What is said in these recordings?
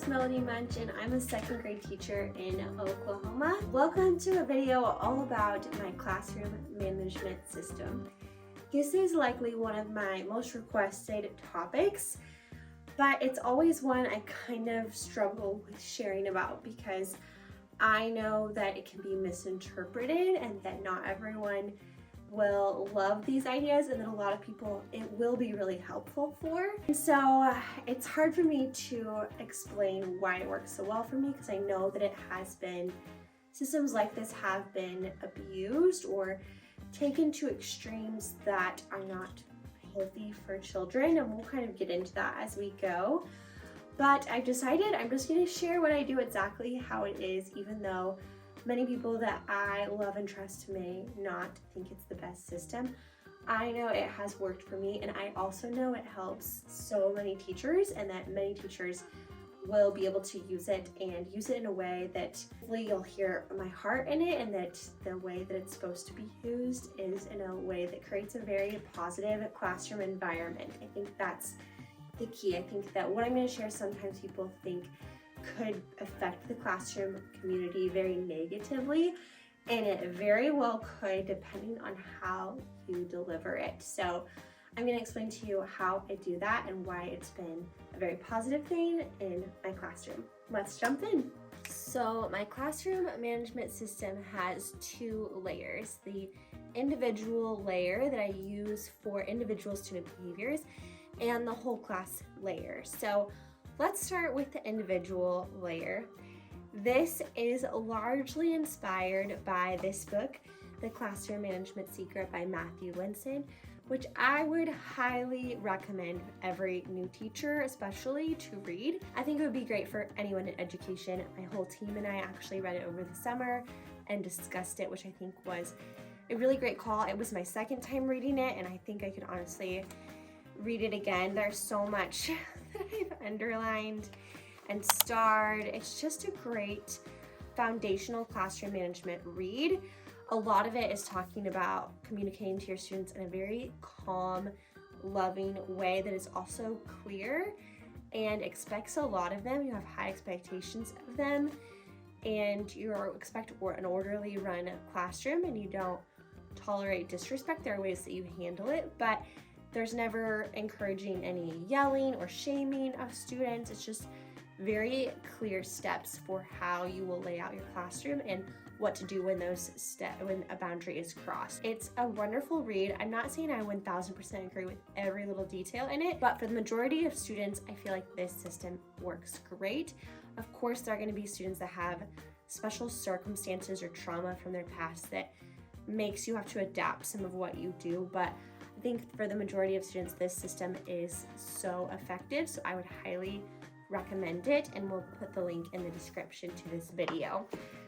is Melody Munch and I'm a second grade teacher in Oklahoma. Welcome to a video all about my classroom management system. This is likely one of my most requested topics, but it's always one I kind of struggle with sharing about because I know that it can be misinterpreted and that not everyone will love these ideas and that a lot of people it will be really helpful for. And so it's hard for me to explain why it works so well for me because I know that it has been, systems like this have been abused or taken to extremes that are not healthy for children, and we'll kind of get into that as we go. But I've decided I'm just going to share what I do exactly how it is, even though many people that I love and trust may not think it's the best system. I know it has worked for me, and I also know it helps so many teachers, and that many teachers will be able to use it and use it in a way that hopefully you'll hear my heart in it, and that the way that it's supposed to be used is in a way that creates a very positive classroom environment. I think that's the key. I think that what I'm going to share sometimes people think could affect the classroom community very negatively, and it very well could depending on how you deliver it. So I'm going to explain to you how I do that and why it's been a very positive thing in my classroom. Let's jump in. So my classroom management system has two layers: the individual layer that I use for individual student behaviors and the whole class layer. So let's start with the individual layer. This is largely inspired by this book, The Classroom Management Secret by Matthew Linson, which I would highly recommend every new teacher, especially, to read. I think it would be great for anyone in education. My whole team and I actually read it over the summer and discussed it, which I think was a really great call. It was my second time reading it, and I think I could honestly read it again. There's so much that I've underlined and starred. It's just a great foundational classroom management read. A lot of it is talking about communicating to your students in a very calm, loving way that is also clear and expects a lot of them. You have high expectations of them, and you expect an orderly run classroom, and you don't tolerate disrespect. There are ways that you handle it, but there's never encouraging any yelling or shaming of students. It's just very clear steps for how you will lay out your classroom and what to do when when a boundary is crossed. It's a wonderful read. I'm not saying I 1000% agree with every little detail in it, but for the majority of students, I feel like this system works great. Of course, there are going to be students that have special circumstances or trauma from their past that makes you have to adapt some of what you do, but I think for the majority of students, this system is so effective, so I would highly recommend it, and we'll put the link in the description to this video.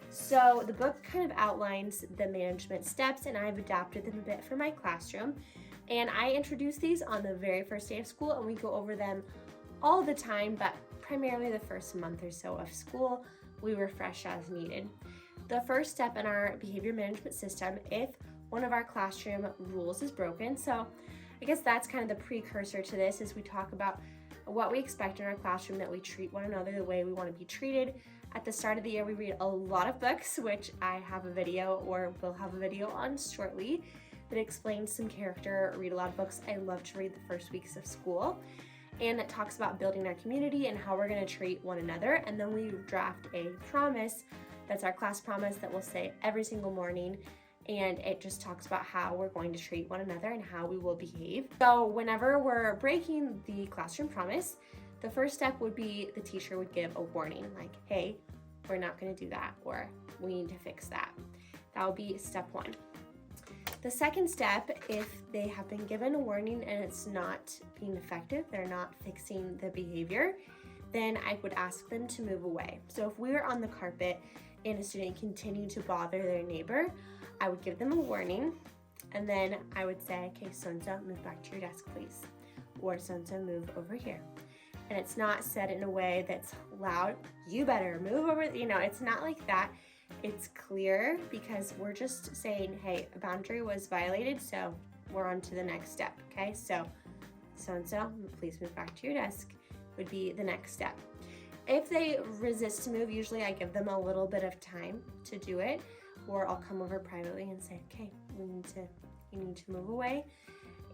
So the book kind of outlines the management steps, and I've adapted them a bit for my classroom, and I introduce these on the very first day of school, and we go over them all the time, but primarily the first month or so of school, we refresh as needed. The first step in our behavior management system, if one of our classroom rules is broken. So I guess that's kind of the precursor to this, is we talk about what we expect in our classroom, that we treat one another the way we want to be treated. At the start of the year, we read a lot of books, which I have a video or will have a video on shortly that explains some character. Read a lot of books. I love to read the first weeks of school. And it talks about building our community and how we're going to treat one another. And then we draft a promise. That's our class promise that we'll say every single morning. And it just talks about how we're going to treat one another and how we will behave. So whenever we're breaking the classroom promise, the first step would be the teacher would give a warning, like, hey, we're not going to do that, or we need to fix that. That would be step one. The second step, if they have been given a warning and it's not being effective, they're not fixing the behavior, then I would ask them to move away. So if we were on the carpet and a student continued to bother their neighbor, I would give them a warning, and then I would say, okay, so-and-so, move back to your desk, please. Or so-and-so, move over here. And it's not said in a way that's loud, you better move over, it's not like that. It's clear because we're just saying, hey, a boundary was violated, so we're on to the next step, okay? So-and-so, please move back to your desk would be the next step. If they resist to move, usually I give them a little bit of time to do it, or I'll come over privately and say, okay, you need to move away.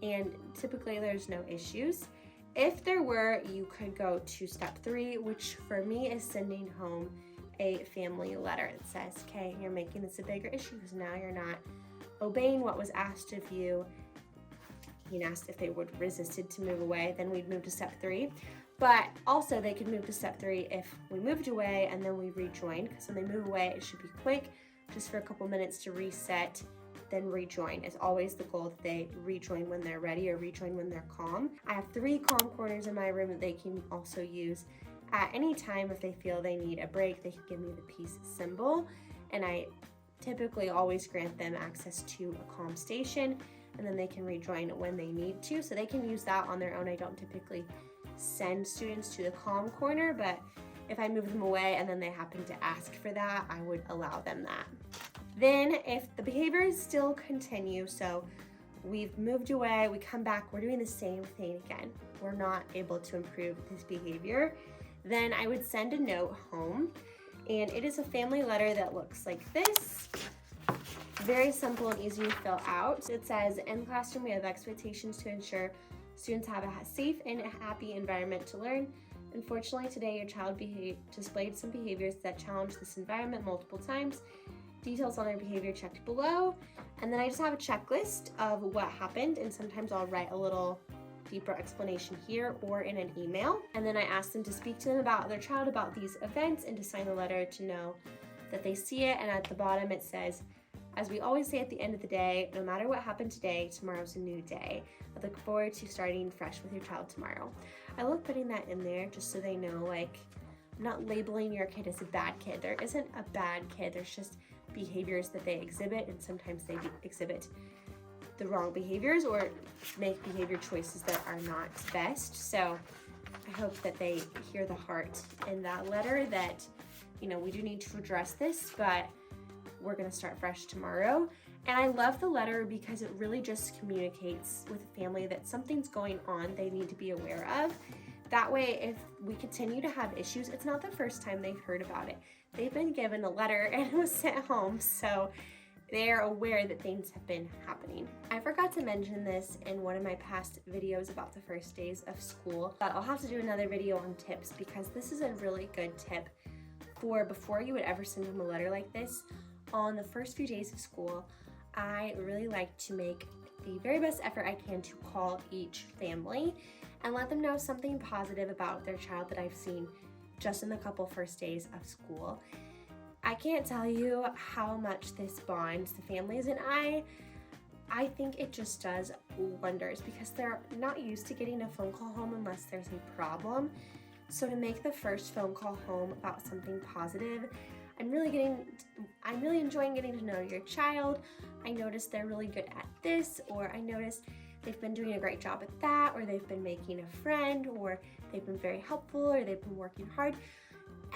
And typically there's no issues. If there were, you could go to step 3, which for me is sending home a family letter that says, okay, you're making this a bigger issue because now you're not obeying what was asked of you. Being asked if they would resisted to move away, then we'd move to step 3. But also they could move to step 3 if we moved away and then we rejoined, because when they move away, it should be quick, just for a couple minutes to reset, then rejoin. It's always the goal that they rejoin when they're ready or rejoin when they're calm. I have 3 calm corners in my room that they can also use at any time. If they feel they need a break, they can give me the peace symbol, and I typically always grant them access to a calm station, and then they can rejoin when they need to. So they can use that on their own. I don't typically send students to the calm corner, but if I move them away and then they happen to ask for that, I would allow them that. Then if the behaviors still continue, so we've moved away, we come back, we're doing the same thing again, we're not able to improve this behavior, then I would send a note home, and it is a family letter that looks like this. Very simple and easy to fill out. It says, in classroom we have expectations to ensure students have a safe and happy environment to learn. Unfortunately, today your child displayed some behaviors that challenge this environment multiple times. Details on their behavior checked below. And then I just have a checklist of what happened, and sometimes I'll write a little deeper explanation here or in an email. And then I ask them to speak to them about their child about these events and to sign the letter to know that they see it. And at the bottom it says, as we always say at the end of the day, no matter what happened today, tomorrow's a new day. I look forward to starting fresh with your child tomorrow. I love putting that in there just so they know, like, I'm not labeling your kid as a bad kid. There isn't a bad kid, there's just behaviors that they exhibit, and sometimes they exhibit the wrong behaviors or make behavior choices that are not best. So I hope that they hear the heart in that letter that, you know, we do need to address this, but we're gonna start fresh tomorrow. And I love the letter because it really just communicates with the family that something's going on they need to be aware of. That way, if we continue to have issues, it's not the first time they've heard about it. They've been given a letter and it was sent home, so they're aware that things have been happening. I forgot to mention this in one of my past videos about the first days of school, but I'll have to do another video on tips because this is a really good tip for before you would ever send them a letter like this. On the first few days of school, I really like to make the very best effort I can to call each family and let them know something positive about their child that I've seen just in the couple first days of school. I can't tell you how much this bonds the families and I think it just does wonders because they're not used to getting a phone call home unless there's a problem. So to make the first phone call home about something positive, I'm really enjoying getting to know your child. I noticed they're really good at this, or I noticed they've been doing a great job at that, or they've been making a friend, or they've been very helpful, or they've been working hard.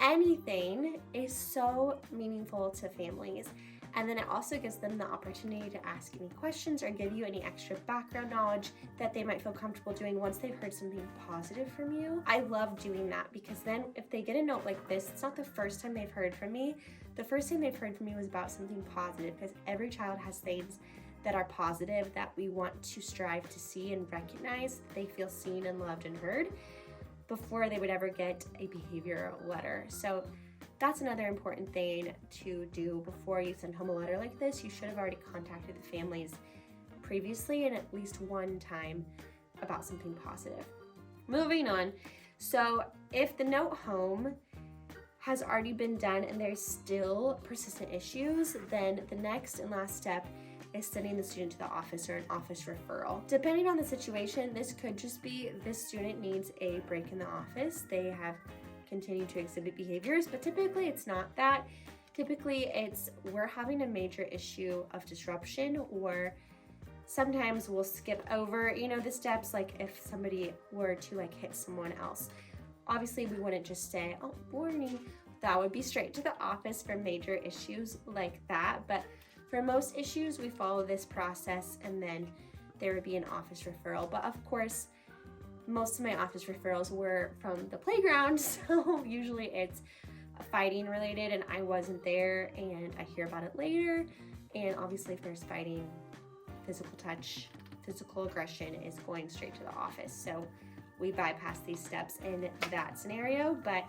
Anything is so meaningful to families. And then it also gives them the opportunity to ask any questions or give you any extra background knowledge that they might feel comfortable doing once they've heard something positive from you. I love doing that because then if they get a note like this, it's not the first time they've heard from me. The first time they've heard from me was about something positive because every child has things that are positive that we want to strive to see and recognize. They feel seen and loved and heard before they would ever get a behavior letter. So that's another important thing to do before you send home a letter like this. You should have already contacted the families previously and at least one time about something positive. Moving on. So if the note home has already been done and there's still persistent issues, then the next and last step is sending the student to the office or an office referral. Depending on the situation, this could just be this student needs a break in the office. They have continued to exhibit behaviors, but typically it's not that. Typically it's we're having a major issue of disruption, or sometimes we'll skip over, the steps, like if somebody were to hit someone else. Obviously we wouldn't just say, oh, warning. That would be straight to the office for major issues like that, but for most issues, we follow this process and then there would be an office referral. But of course, most of my office referrals were from the playground, so usually it's fighting related and I wasn't there and I hear about it later. And obviously if there's fighting, physical touch, physical aggression is going straight to the office. So we bypass these steps in that scenario. But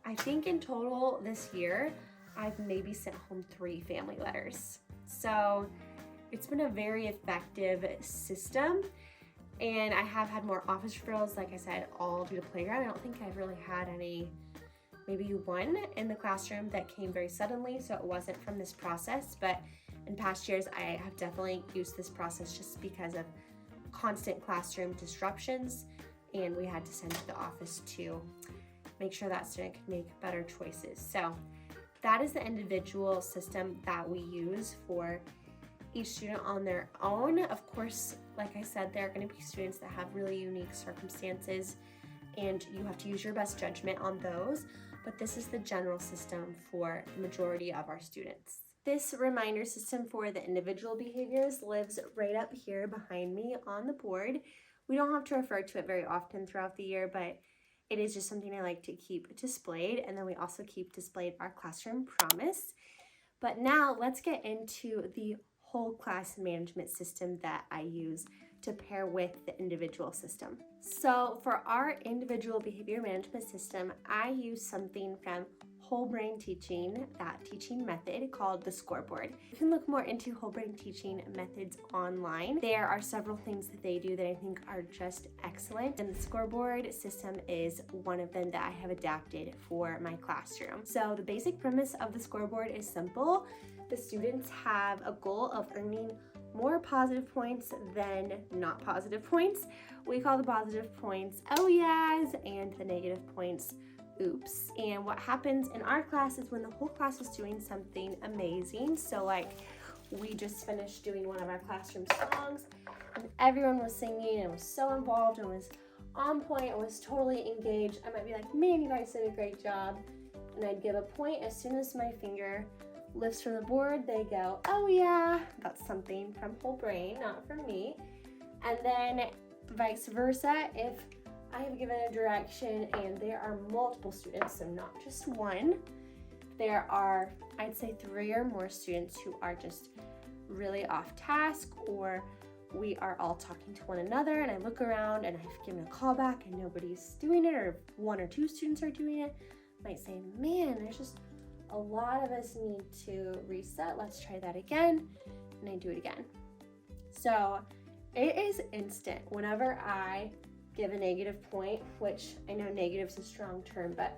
I think in total this year, I've maybe sent home 3 family letters. So it's been a very effective system. And I have had more office referrals, like I said, all due to playground. I don't think I've really had any, maybe one in the classroom that came very suddenly, so it wasn't from this process. But in past years, I have definitely used this process just because of constant classroom disruptions, and we had to send to the office to make sure that student could make better choices. So that is the individual system that we use for each student on their own. Of course, like I said, there are going to be students that have really unique circumstances and you have to use your best judgment on those, but this is the general system for the majority of our students. This reminder system for the individual behaviors lives right up here behind me on the board. We don't have to refer to it very often throughout the year, but it is just something I like to keep displayed, and then we also keep displayed our classroom promise. But now let's get into the whole class management system that I use to pair with the individual system. So for our individual behavior management system, I use something from whole brain teaching, that teaching method called the scoreboard. You can look more into whole brain teaching methods online. There are several things that they do that I think are just excellent, and the scoreboard system is one of them that I have adapted for my classroom. So the basic premise of the scoreboard is simple. The students have a goal of earning more positive points than not positive points. We call the positive points oh yeahs and the negative points oops. And what happens in our class is when the whole class is doing something amazing, so like we just finished doing one of our classroom songs and everyone was singing and was so involved and was on point and was totally engaged, I might be like, man, you guys did a great job, and I'd give a point. As soon as my finger lifts from the board, they go, oh yeah. That's something from whole brain, not from me. And then vice versa, if I have given a direction and there are multiple students, so not just one, there are, I'd say 3 or more students who are just really off task, or we are all talking to one another and I look around and I've given a call back and nobody's doing it, or 1 or 2 students are doing it, I might say, man, there's just a lot of us need to reset. Let's try that again. And I do it again. So it is instant. Whenever I give a negative point, which I know negative is a strong term, but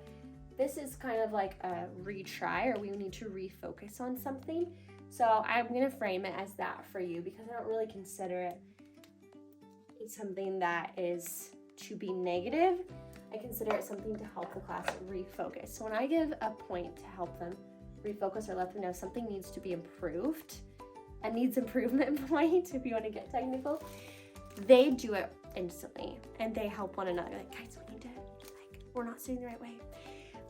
this is kind of like a retry, or we need to refocus on something. So I'm going to frame it as that for you because I don't really consider it something that is to be negative. I consider it something to help the class refocus. So when I give a point to help them refocus or let them know something needs to be improved, a needs improvement point, if you want to get technical, they do it instantly and they help one another. Like, guys, we need to, we're not sitting the right way.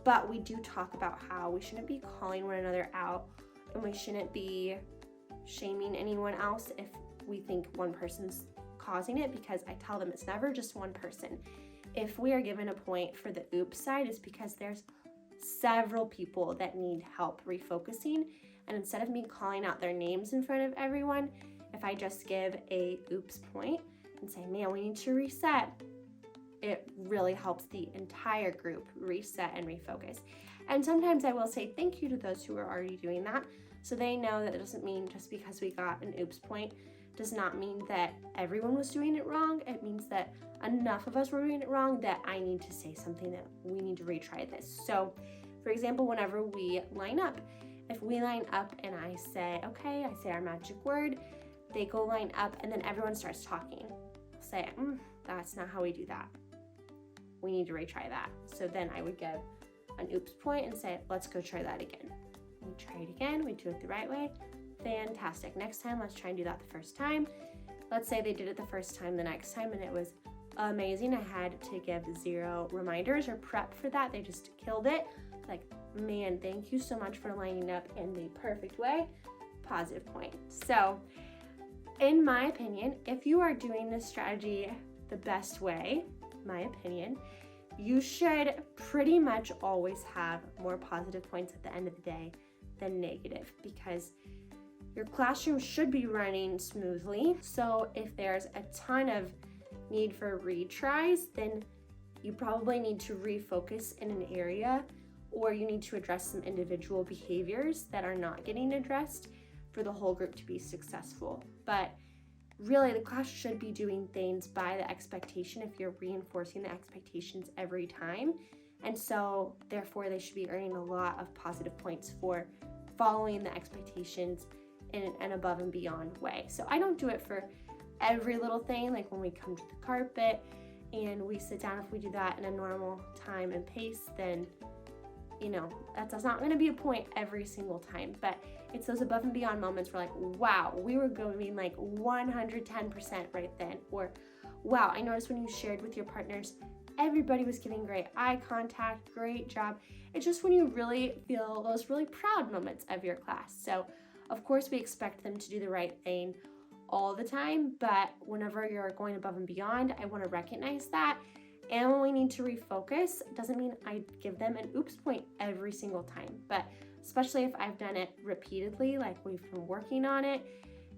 But we do talk about how we shouldn't be calling one another out and we shouldn't be shaming anyone else if we think one person's causing it, because I tell them it's never just one person. If we are given a point for the oops side, it's because there's several people that need help refocusing. And instead of me calling out their names in front of everyone, if I just give a oops point and say, man, we need to reset, it really helps the entire group reset and refocus. And sometimes I will say thank you to those who are already doing that, so they know that it doesn't mean just because we got an oops point does not mean that everyone was doing it wrong. It means that enough of us were doing it wrong that I need to say something that we need to retry this. So for example, whenever we line up, if we line up and I say, okay, I say our magic word, they go line up and then everyone starts talking. I'll say, that's not how we do that. We need to retry that. So then I would give an oops point and say, let's go try that again. We try it again, we do it the right way. Fantastic. Next time, let's try and do that the first time. Let's say they did it the first time, the next time, and it was amazing. I had to give 0 reminders or prep for that. They just killed it. Like, man, thank you so much for lining up in the perfect way. Positive point. So, in my opinion, if you are doing this strategy the best way, my opinion, you should pretty much always have more positive points at the end of the day than negative, because your classroom should be running smoothly. So if there's a ton of need for retries, then you probably need to refocus in an area, or you need to address some individual behaviors that are not getting addressed for the whole group to be successful. But really, the class should be doing things by the expectation if you're reinforcing the expectations every time. And so therefore they should be earning a lot of positive points for following the expectations in an above and beyond way. So I don't do it for every little thing, like when we come to the carpet and we sit down. If we do that in a normal time and pace, then that's not going to be a point every single time. But it's those above and beyond moments where, like, wow, we were going like 110% right then, or wow, I noticed when you shared with your partners, everybody was giving great eye contact, great job. It's just when you really feel those really proud moments of your class. So of course we expect them to do the right thing all the time, but whenever you're going above and beyond, I want to recognize that. And when we need to refocus, doesn't mean I give them an oops point every single time, but especially if I've done it repeatedly, like we've been working on it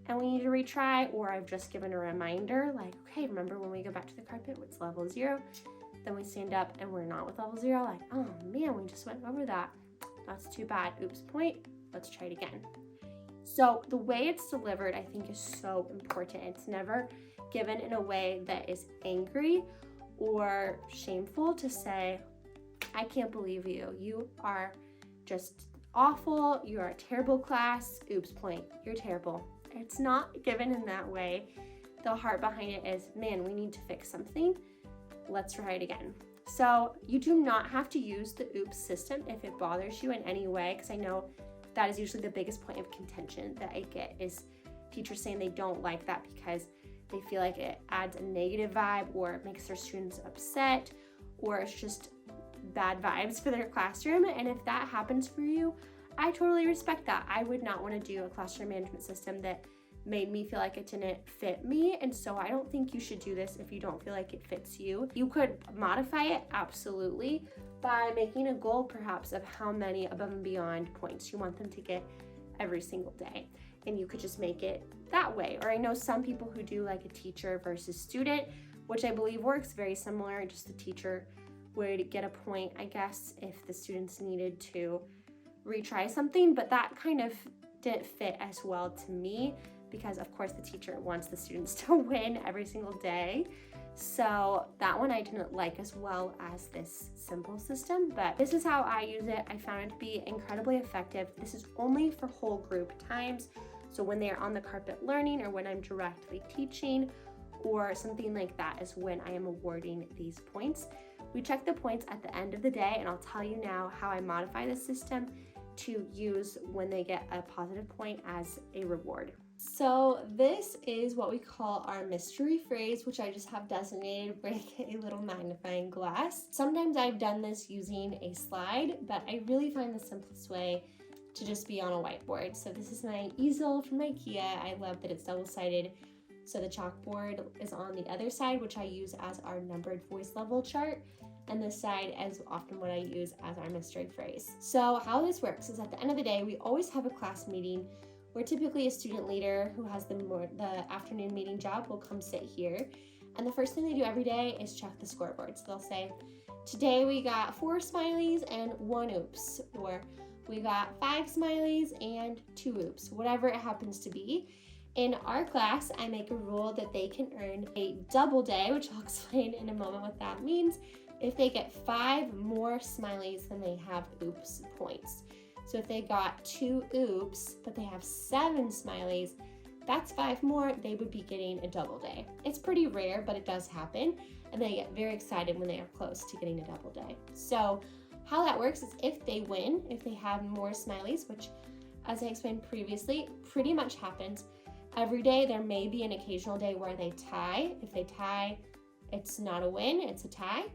and we need to retry, or I've just given a reminder, like, okay, remember when we go back to the carpet, it's level 0, then we stand up and we're not with level 0, like, oh man, we just went over that. That's too bad. Oops point. Let's try it again. So the way it's delivered, I think, is so important. It's never given in a way that is angry or shameful to say, I can't believe you. You are just awful. You are a terrible class. Oops point. You're terrible. It's not given in that way. The heart behind it is, man, we need to fix something. Let's try it again. So you do not have to use the oops system if it bothers you in any way, because I know that is usually the biggest point of contention that I get, is teachers saying they don't like that because they feel like it adds a negative vibe or makes their students upset, or it's just bad vibes for their classroom. And if that happens for you, I totally respect that. I would not want to do a classroom management system that made me feel like it didn't fit me. And so I don't think you should do this if you don't feel like it fits you. You could modify it, absolutely, by making a goal perhaps of how many above and beyond points you want them to get every single day. And you could just make it that way. Or I know some people who do like a teacher versus student, which I believe works very similar. Just the teacher would get a point, I guess, if the students needed to retry something, but that kind of didn't fit as well to me, because of course the teacher wants the students to win every single day. So that one I didn't like as well as this simple system, but this is how I use it. I found it to be incredibly effective. This is only for whole group times. So when they're on the carpet learning, or when I'm directly teaching, or something like that, is when I am awarding these points. We check the points at the end of the day, and I'll tell you now how I modify the system to use when they get a positive point as a reward. So this is what we call our mystery phrase, which I just have designated with a little magnifying glass. Sometimes I've done this using a slide, but I really find the simplest way to just be on a whiteboard. So this is my easel from IKEA. I love that it's double-sided. So the chalkboard is on the other side, which I use as our numbered voice level chart, and this side is often what I use as our mystery phrase. So how this works is, at the end of the day, we always have a class meeting where typically a student leader who has the afternoon meeting job will come sit here. And the first thing they do every day is check the scoreboard. So they'll say, today we got 4 smileys and 1 oops, or we got 5 smileys and 2 oops, whatever it happens to be. In our class, I make a rule that they can earn a double day, which I'll explain in a moment what that means, if they get 5 more smileys than they have oops points. So if they got 2 oops, but they have 7 smileys, that's 5 more, they would be getting a double day. It's pretty rare, but it does happen, and they get very excited when they are close to getting a double day. So how that works is, if they win, if they have more smileys, which, as I explained previously, pretty much happens every day. There may be an occasional day where they tie. If they tie, it's not a win, it's a tie.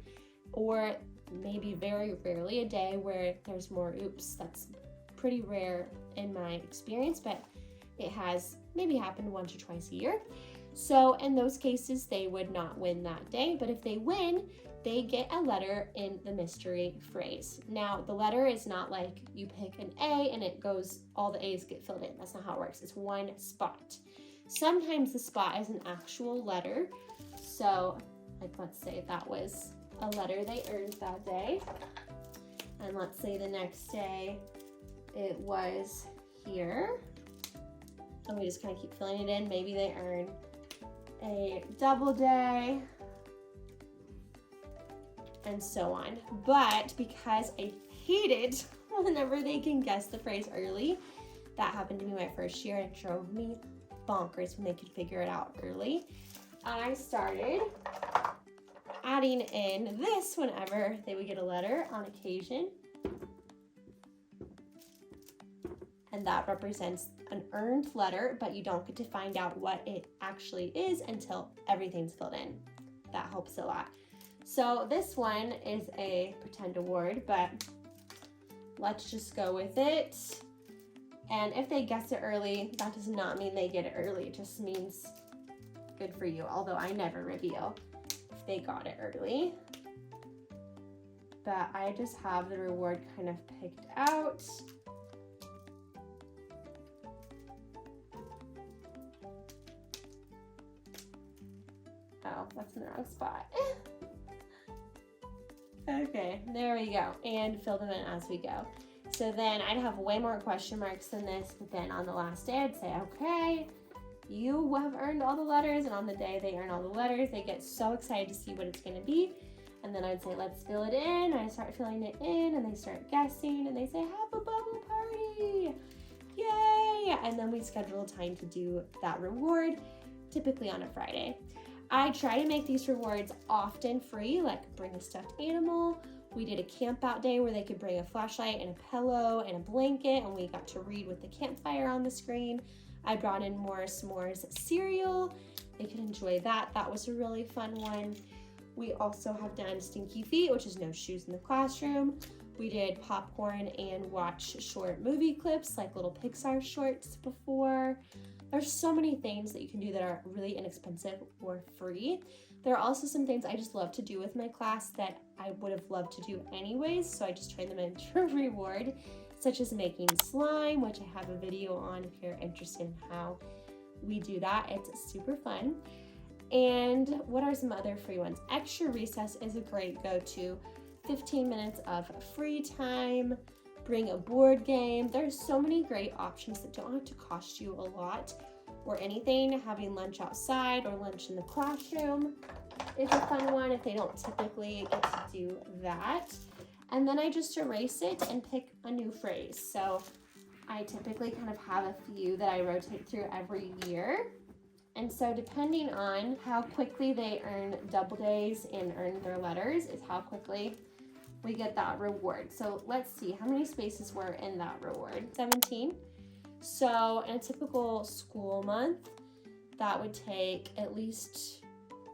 Or maybe very rarely a day where there's more oops. That's pretty rare in my experience, but it has maybe happened once or twice a year. So in those cases, they would not win that day, but if they win, they get a letter in the mystery phrase. Now, the letter is not like you pick an A and it goes, all the A's get filled in. That's not how it works. It's one spot. Sometimes the spot is an actual letter. So, like, let's say that was a letter they earned that day. And let's say the next day it was here. And we just kind of keep filling it in. Maybe they earn a double day, and so on. But because I hate it whenever they can guess the phrase early, that happened to me my first year. It drove me bonkers when they could figure it out early. I started adding in this whenever they would get a letter on occasion. And that represents an earned letter, but you don't get to find out what it actually is until everything's filled in. That helps a lot. So this one is a pretend award, but let's just go with it. And if they guess it early, that does not mean they get it early. It just means good for you, although I never reveal if they got it early. But I just have the reward kind of picked out. Oh, that's in the wrong spot. Okay, there we go. And fill them in as we go. So then I'd have way more question marks than this, but then on the last day I'd say, okay, you have earned all the letters, and on the day they earn all the letters, they get so excited to see what it's gonna be. And then I'd say, let's fill it in. I start filling it in, and they start guessing, and they say, have a bubble party, yay! And then we schedule time to do that reward, typically on a Friday. I try to make these rewards often free, like bring a stuffed animal. We did a camp out day where they could bring a flashlight and a pillow and a blanket, and we got to read with the campfire on the screen. I brought in more s'mores cereal. They could enjoy that. That was a really fun one. We also have done Stinky Feet, which is no shoes in the classroom. We did popcorn and watch short movie clips, like little Pixar shorts before. There's so many things that you can do that are really inexpensive or free. There are also some things I just love to do with my class that I would have loved to do anyways, so I just turn them into a reward, such as making slime, which I have a video on if you're interested in how we do that. It's super fun. And what are some other free ones? Extra recess is a great go-to. 15 minutes of free time. Bring a board game. There's so many great options that don't have to cost you a lot or anything. Having lunch outside or lunch in the classroom is a fun one if they don't typically get to do that. And then I just erase it and pick a new phrase. So I typically kind of have a few that I rotate through every year. And so depending on how quickly they earn double days and earn their letters is how quickly we get that reward. So let's see how many spaces were in that reward. 17. So in a typical school month, that would take at least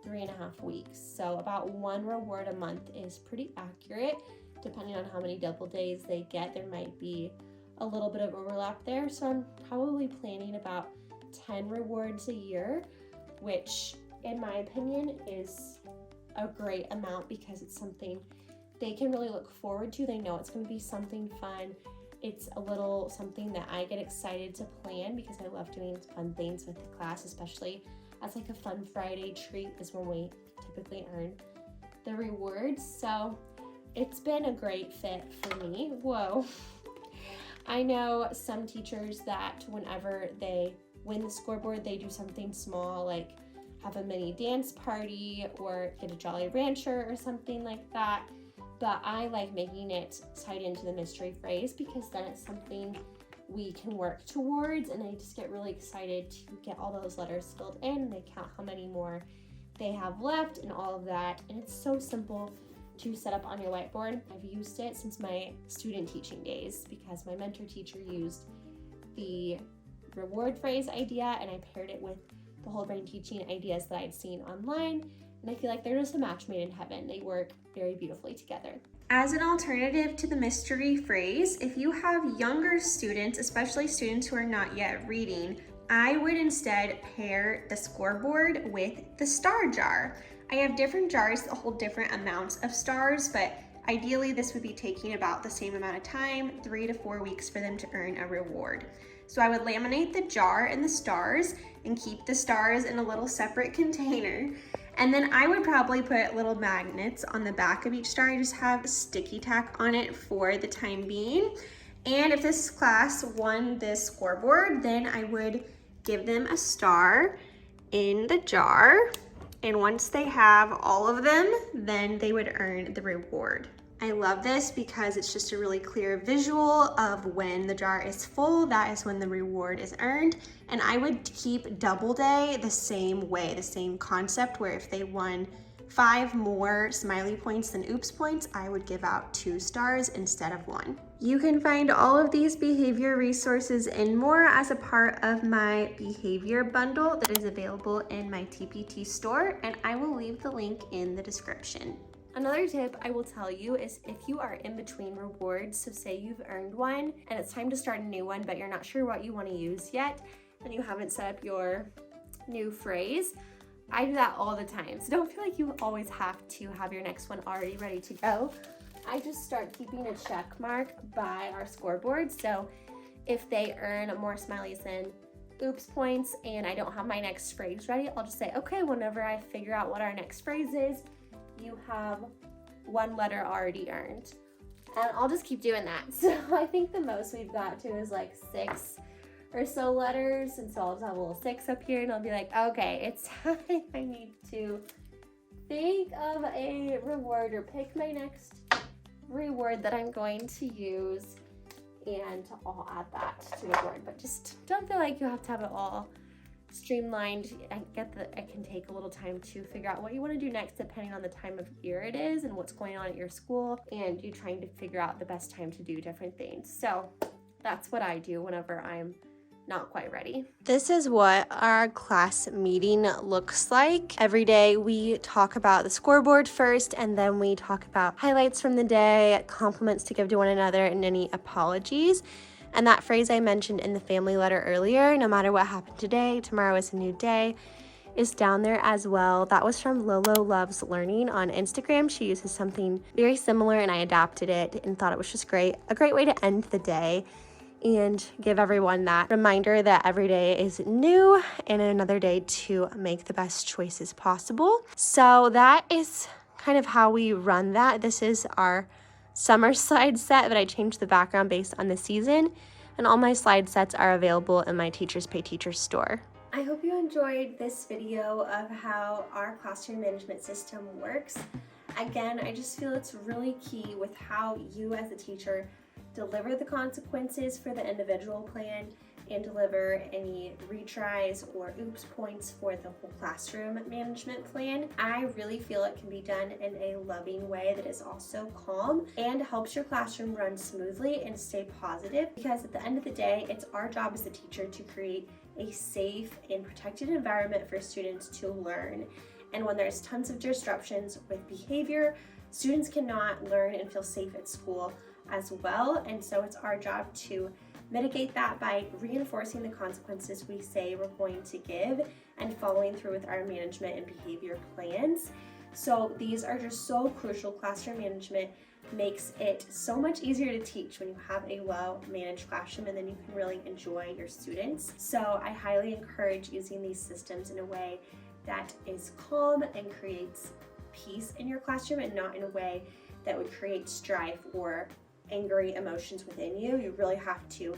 3.5 weeks. So about one reward a month is pretty accurate. Depending on how many double days they get, there might be a little bit of overlap there. So I'm probably planning about 10 rewards a year, which in my opinion is a great amount because it's something they can really look forward to. They know it's going to be something fun. It's a little something that I get excited to plan because I love doing fun things with the class, especially as like a fun Friday treat is when we typically earn the rewards. So it's been a great fit for me. Whoa. I know some teachers that whenever they win the scoreboard, they do something small, like have a mini dance party or get a Jolly Rancher or something like that. But I like making it tied into the mystery phrase because then it's something we can work towards, and they just get really excited to get all those letters filled in, and they count how many more they have left and all of that. And it's so simple to set up on your whiteboard. I've used it since my student teaching days because my mentor teacher used the reward phrase idea, and I paired it with the whole brain teaching ideas that I'd seen online. And I feel like they're just a match made in heaven. They work very beautifully together. As an alternative to the mystery phrase, if you have younger students, especially students who are not yet reading, I would instead pair the scoreboard with the star jar. I have different jars that hold different amounts of stars, but ideally this would be taking about the same amount of time, 3 to 4 weeks for them to earn a reward. So I would laminate the jar and the stars and keep the stars in a little separate container. And then I would probably put little magnets on the back of each star. I just have sticky tack on it for the time being. And if this class won this scoreboard, then I would give them a star in the jar. And once they have all of them, then they would earn the reward. I love this because it's just a really clear visual of when the jar is full, that is when the reward is earned. And I would keep double day the same way, the same concept, where if they won 5 more smiley points than oops points, I would give out 2 stars instead of 1. You can find all of these behavior resources and more as a part of my behavior bundle that is available in my TPT store, and I will leave the link in the description. Another tip I will tell you is if you are in between rewards, so say you've earned one and it's time to start a new one, but you're not sure what you want to use yet, and you haven't set up your new phrase, I do that all the time. So don't feel like you always have to have your next one already ready to go. I just start keeping a check mark by our scoreboard. So if they earn more smileys than oops points and I don't have my next phrase ready, I'll just say, okay, whenever I figure out what our next phrase is, you have 1 letter already earned. And I'll just keep doing that. So I think the most we've got to is like 6 or so letters, and so I'll just have a little 6 up here and I'll be like, okay, it's time I need to think of a reward or pick my next reward that I'm going to use, and I'll add that to the board. But just don't feel like you have to have it all streamlined. I get that it can take a little time to figure out what you want to do next depending on the time of year it is and what's going on at your school, and you trying to figure out the best time to do different things. So that's what I do whenever I'm not quite ready. This is what our class meeting looks like. Every day we talk about the scoreboard first, and then we talk about highlights from the day, compliments to give to one another, and any apologies. And that phrase I mentioned in the family letter earlier, no matter what happened today, tomorrow is a new day, is down there as well. That was from Lolo Loves Learning on Instagram. She uses something very similar and I adapted it and thought it was just great. A great way to end the day and give everyone that reminder that every day is new and another day to make the best choices possible. So that is kind of how we run that. This is our summer slide set, but I changed the background based on the season, and all my slide sets are available in my Teachers Pay Teachers store. I hope you enjoyed this video of how our classroom management system works. Again, I just feel it's really key with how you as a teacher deliver the consequences for the individual plan and deliver any retries or oops points for the whole classroom management plan. I really feel it can be done in a loving way that is also calm and helps your classroom run smoothly and stay positive, because at the end of the day, it's our job as a teacher to create a safe and protected environment for students to learn. And when there's tons of disruptions with behavior, students cannot learn and feel safe at school as well. And so it's our job to mitigate that by reinforcing the consequences we say we're going to give and following through with our management and behavior plans. So these are just so crucial. Classroom management makes it so much easier to teach when you have a well-managed classroom, and then you can really enjoy your students. So I highly encourage using these systems in a way that is calm and creates peace in your classroom, and not in a way that would create strife or angry emotions within you. You really have to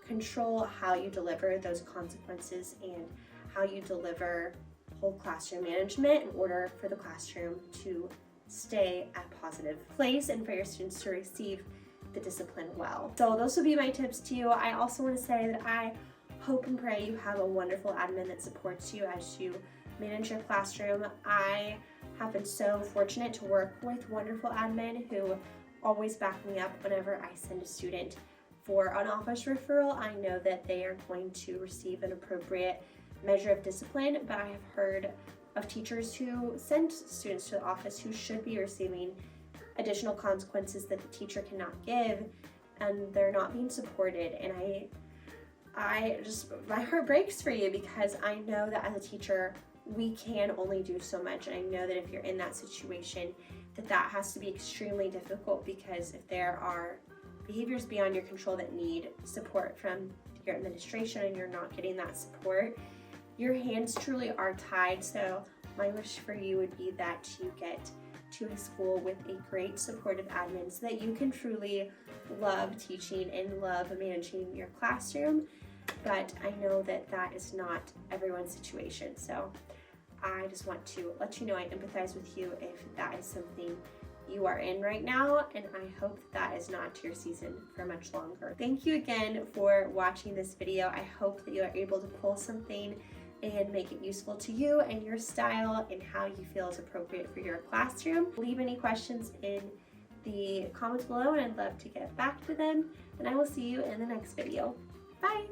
control how you deliver those consequences and how you deliver whole classroom management in order for the classroom to stay at a positive place and for your students to receive the discipline well. So those will be my tips to you. I also want to say that I hope and pray you have a wonderful admin that supports you as you manage your classroom. I have been so fortunate to work with wonderful admin who always back me up whenever I send a student for an office referral. I know that they are going to receive an appropriate measure of discipline, but I have heard of teachers who send students to the office who should be receiving additional consequences that the teacher cannot give, and they're not being supported. And my heart breaks for you, because I know that as a teacher, we can only do so much. And I know that if you're in that situation, that has to be extremely difficult, because if there are behaviors beyond your control that need support from your administration and you're not getting that support, your hands truly are tied. So my wish for you would be that you get to a school with a great supportive admin so that you can truly love teaching and love managing your classroom. But I know that is not everyone's situation. So I just want to let you know I empathize with you if that is something you are in right now, and I hope that is not your season for much longer. Thank you again for watching this video. I hope that you are able to pull something and make it useful to you and your style and how you feel is appropriate for your classroom. Leave any questions in the comments below and I'd love to get back to them, and I will see you in the next video. Bye!